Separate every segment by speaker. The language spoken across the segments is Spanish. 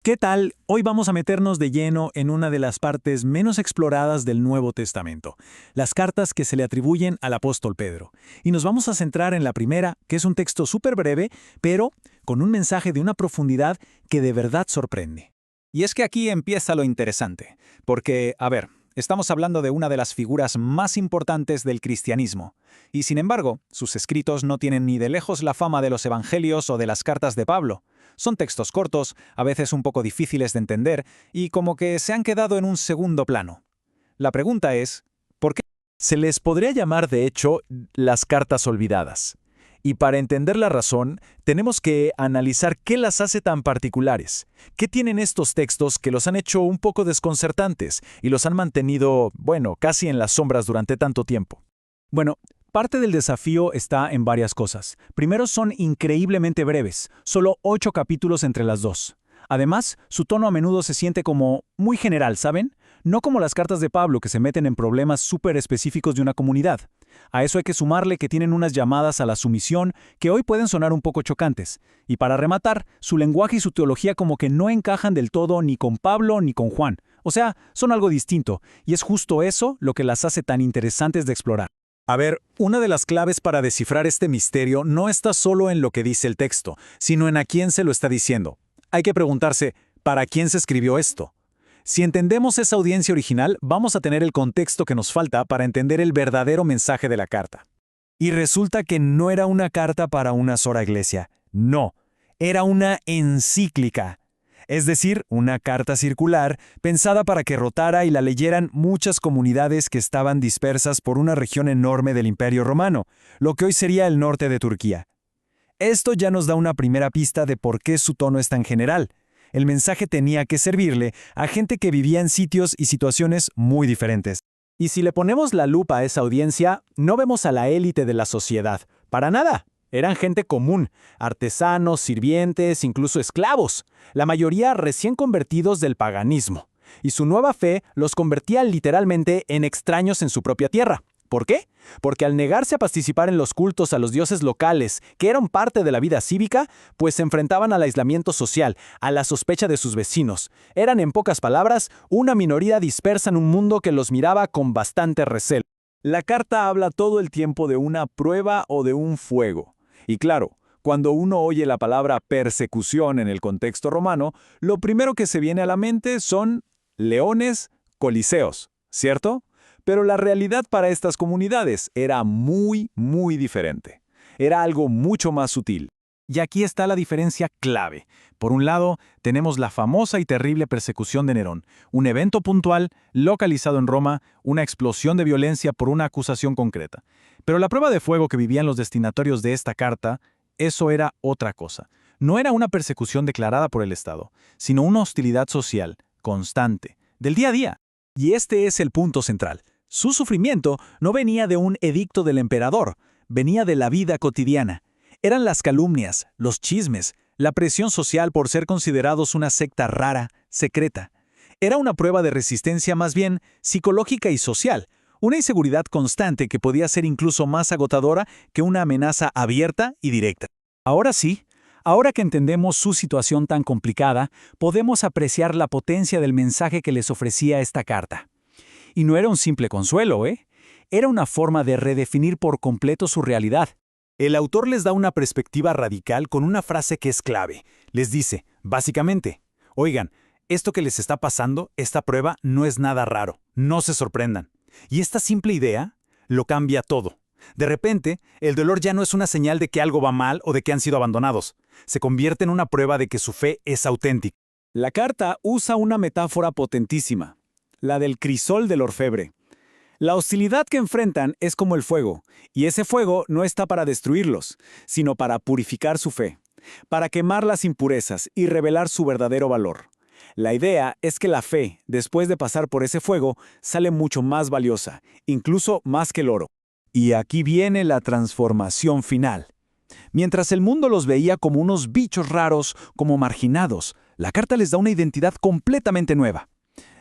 Speaker 1: ¿Qué tal? Hoy vamos a meternos de lleno en una de las partes menos exploradas del Nuevo Testamento, las cartas que se le atribuyen al apóstol Pedro. Y nos vamos a centrar en la primera, que es un texto súper breve, pero con un mensaje de una profundidad que de verdad sorprende.
Speaker 2: Y es que aquí empieza lo interesante, porque, estamos hablando de una de las figuras más importantes del cristianismo, y sin embargo, sus escritos no tienen ni de lejos la fama de los evangelios o de las cartas de Pablo. Son textos cortos, a veces un poco difíciles de entender, y como que se han quedado en un segundo plano. La pregunta es, ¿por qué?
Speaker 3: Se les podría llamar, de hecho, las cartas olvidadas. Y para entender la razón, tenemos que analizar qué las hace tan particulares. ¿Qué tienen estos textos que los han hecho un poco desconcertantes y los han mantenido, casi en las sombras durante tanto tiempo?
Speaker 1: Bueno, parte del desafío está en varias cosas. Primero, son increíblemente breves, solo 8 capítulos entre las dos. Además, su tono a menudo se siente como muy general, ¿saben? No como las cartas de Pablo que se meten en problemas súper específicos de una comunidad. A eso hay que sumarle que tienen unas llamadas a la sumisión que hoy pueden sonar un poco chocantes. Y para rematar, su lenguaje y su teología como que no encajan del todo ni con Pablo ni con Juan. O sea, son algo distinto, y es justo eso lo que las hace tan interesantes de explorar.
Speaker 4: A ver, una de las claves para descifrar este misterio no está solo en lo que dice el texto, sino en a quién se lo está diciendo. Hay que preguntarse, ¿para quién se escribió esto? Si entendemos esa audiencia original, vamos a tener el contexto que nos falta para entender el verdadero mensaje de la carta.
Speaker 3: Y resulta que no era una carta para una sola iglesia. No, era una encíclica. Es decir, una carta circular pensada para que rotara y la leyeran muchas comunidades que estaban dispersas por una región enorme del Imperio Romano, lo que hoy sería el norte de Turquía. Esto ya nos da una primera pista de por qué su tono es tan general. El mensaje tenía que servirle a gente que vivía en sitios y situaciones muy diferentes.
Speaker 1: Y si le ponemos la lupa a esa audiencia, no vemos a la élite de la sociedad. Para nada. Eran gente común, artesanos, sirvientes, incluso esclavos. La mayoría recién convertidos del paganismo. Y su nueva fe los convertía literalmente en extraños en su propia tierra. ¿Por qué? Porque al negarse a participar en los cultos a los dioses locales, que eran parte de la vida cívica, pues se enfrentaban al aislamiento social, a la sospecha de sus vecinos. Eran, en pocas palabras, una minoría dispersa en un mundo que los miraba con bastante recelo.
Speaker 3: La carta habla todo el tiempo de una prueba o de un fuego. Y claro, cuando uno oye la palabra persecución en el contexto romano, lo primero que se viene a la mente son leones, coliseos, ¿cierto? Pero la realidad para estas comunidades era muy, muy diferente. Era algo mucho más sutil.
Speaker 1: Y aquí está la diferencia clave. Por un lado, tenemos la famosa y terrible persecución de Nerón, un evento puntual, localizado en Roma, una explosión de violencia por una acusación concreta. Pero la prueba de fuego que vivían los destinatarios de esta carta, eso era otra cosa. No era una persecución declarada por el Estado, sino una hostilidad social, constante, del día a día. Y este es el punto central. Su sufrimiento no venía de un edicto del emperador, venía de la vida cotidiana. Eran las calumnias, los chismes, la presión social por ser considerados una secta rara, secreta. Era una prueba de resistencia más bien psicológica y social, una inseguridad constante que podía ser incluso más agotadora que una amenaza abierta y directa. Ahora sí, ahora que entendemos su situación tan complicada, podemos apreciar la potencia del mensaje que les ofrecía esta carta. Y no era un simple consuelo, Era una forma de redefinir por completo su realidad.
Speaker 4: El autor les da una perspectiva radical con una frase que es clave. Les dice, básicamente, oigan, esto que les está pasando, esta prueba, no es nada raro, no se sorprendan. Y esta simple idea lo cambia todo. De repente, el dolor ya no es una señal de que algo va mal o de que han sido abandonados. Se convierte en una prueba de que su fe es auténtica.
Speaker 1: La carta usa una metáfora potentísima, la del crisol del orfebre. La hostilidad que enfrentan es como el fuego, y ese fuego no está para destruirlos, sino para purificar su fe, para quemar las impurezas y revelar su verdadero valor. La idea es que la fe, después de pasar por ese fuego, sale mucho más valiosa, incluso más que el oro.
Speaker 3: Y aquí viene la transformación final. Mientras el mundo los veía como unos bichos raros, como marginados, la carta les da una identidad completamente nueva.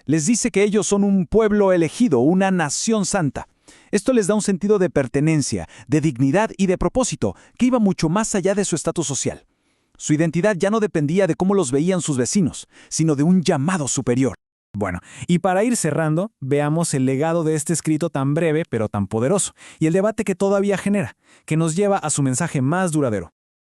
Speaker 3: Les dice que ellos son un pueblo elegido, una nación santa. Esto les da un sentido de pertenencia, de dignidad y de propósito, que iba mucho más allá de su estatus social.
Speaker 4: Su identidad ya no dependía de cómo los veían sus vecinos, sino de un llamado superior.
Speaker 3: Bueno, y para ir cerrando, veamos el legado de este escrito tan breve pero tan poderoso, y el debate que todavía genera, que nos lleva a su mensaje más duradero.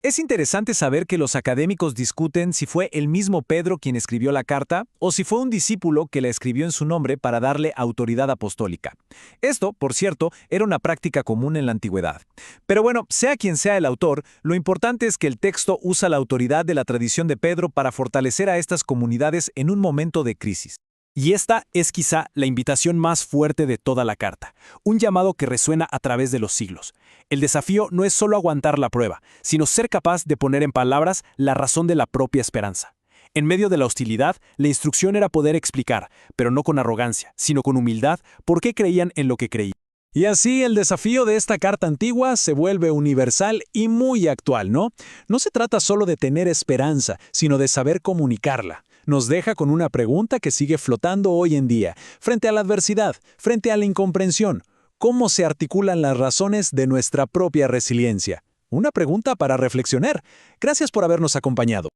Speaker 2: Es interesante saber que los académicos discuten si fue el mismo Pedro quien escribió la carta o si fue un discípulo que la escribió en su nombre para darle autoridad apostólica. Esto, por cierto, era una práctica común en la antigüedad. Pero bueno, sea quien sea el autor, lo importante es que el texto usa la autoridad de la tradición de Pedro para fortalecer a estas comunidades en un momento de crisis.
Speaker 5: Y esta es quizá la invitación más fuerte de toda la carta, un llamado que resuena a través de los siglos. El desafío no es solo aguantar la prueba, sino ser capaz de poner en palabras la razón de la propia esperanza. En medio de la hostilidad, la instrucción era poder explicar, pero no con arrogancia, sino con humildad, por qué creían en lo que creían.
Speaker 2: Y así el desafío de esta carta antigua se vuelve universal y muy actual, ¿no? No se trata solo de tener esperanza, sino de saber comunicarla. Nos deja con una pregunta que sigue flotando hoy en día, frente a la adversidad, frente a la incomprensión. ¿Cómo se articulan las razones de nuestra propia resiliencia? Una pregunta para reflexionar. Gracias por habernos acompañado.